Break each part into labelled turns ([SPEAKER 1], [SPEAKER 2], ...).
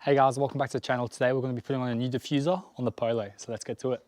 [SPEAKER 1] Hey guys, welcome back to the channel. Today we're going to be putting on a new diffuser on the Polo, so let's get to it.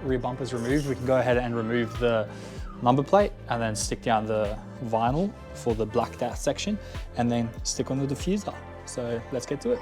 [SPEAKER 1] Rear bumper's removed, we can go ahead and remove the number plate and then stick down the vinyl for the blacked out section and then stick on the diffuser. So let's get to it.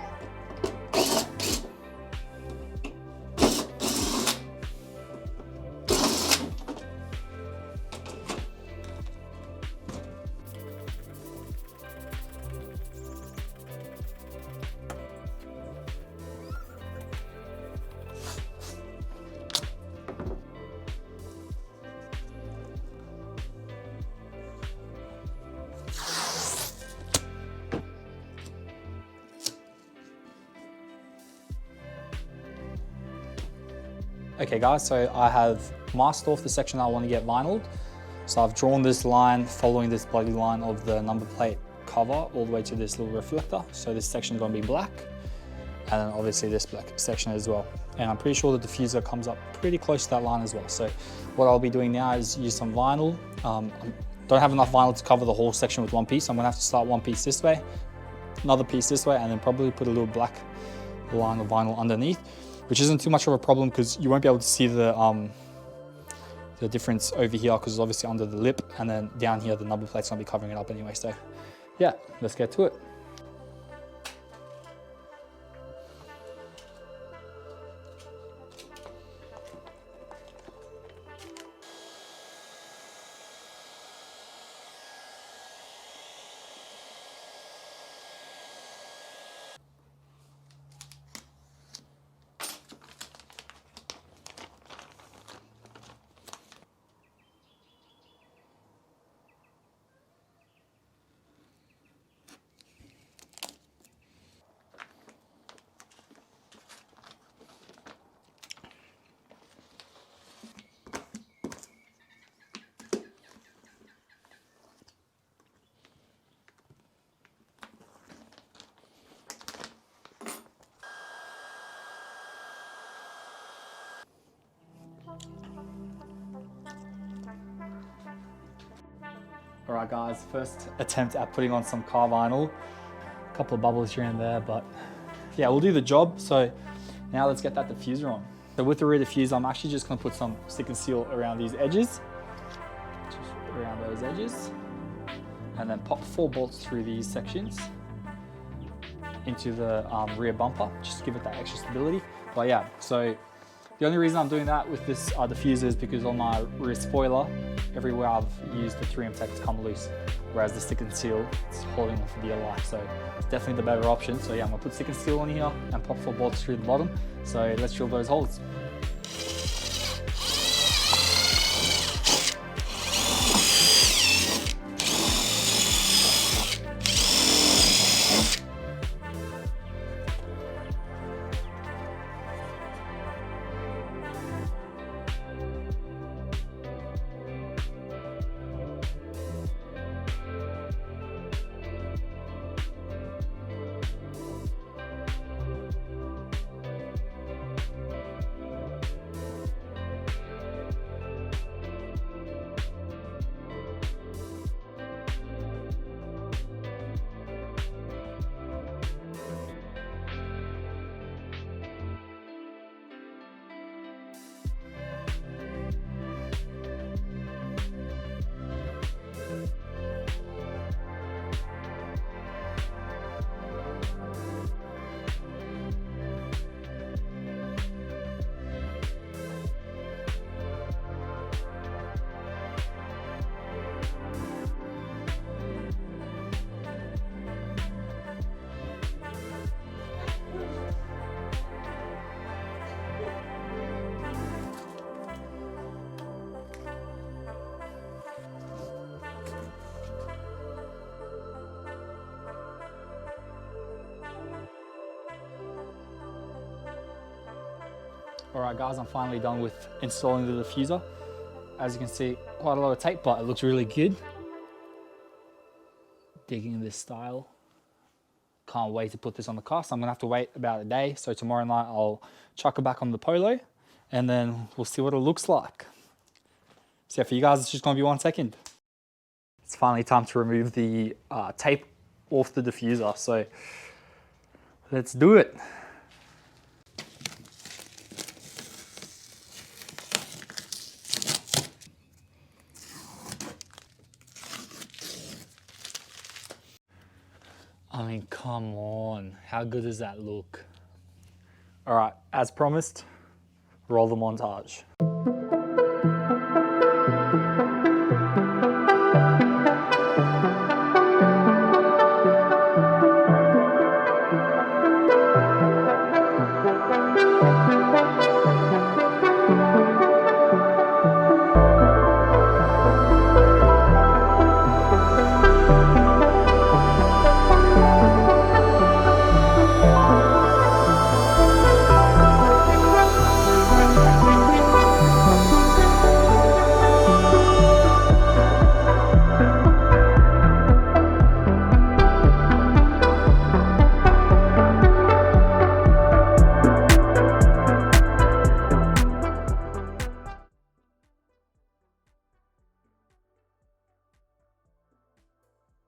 [SPEAKER 1] Okay guys, so I have masked off the section I want to get vinyled. So I've drawn this line following this bloody line of the number plate cover all the way to this little reflector. So this section is going to be black and then obviously this black section as well. And I'm pretty sure the diffuser comes up pretty close to that line as well. So what I'll be doing now is use some vinyl. Don't have enough vinyl to cover the whole section with one piece. I'm going to have to start one piece this way, another piece this way, and then probably put a little black line of vinyl underneath, which isn't too much of a problem because you won't be able to see the difference over here because it's obviously under the lip, and then down here the number plate's gonna be covering it up anyway. So yeah, let's get to it. All right guys, first attempt at putting on some car vinyl. A couple of bubbles here and there, but yeah, we'll do the job. So now let's get that diffuser on. So with the rear diffuser, I'm actually just gonna put some stick and seal around these edges, just around those edges, and then pop 4 bolts through these sections into the rear bumper, just to give it that extra stability. But yeah, so the only reason I'm doing that with this diffuser is because on my rear spoiler, everywhere I've used the 3M Tech has come loose, whereas the stick and seal is holding on for dear life. So it's definitely the better option. So yeah, I'm gonna put stick and seal on here and pop 4 bolts through the bottom. So let's drill those holes. All right guys, I'm finally done with installing the diffuser. As you can see, quite a lot of tape, but it looks really good. Digging this style. Can't wait to put this on the car. So I'm gonna have to wait about a day. So tomorrow night I'll chuck it back on the Polo and then we'll see what it looks like. So yeah, for you guys, it's just gonna be 1 second. It's finally time to remove the tape off the diffuser. So let's do it. I mean, come on, how good does that look? All right, as promised, roll the montage.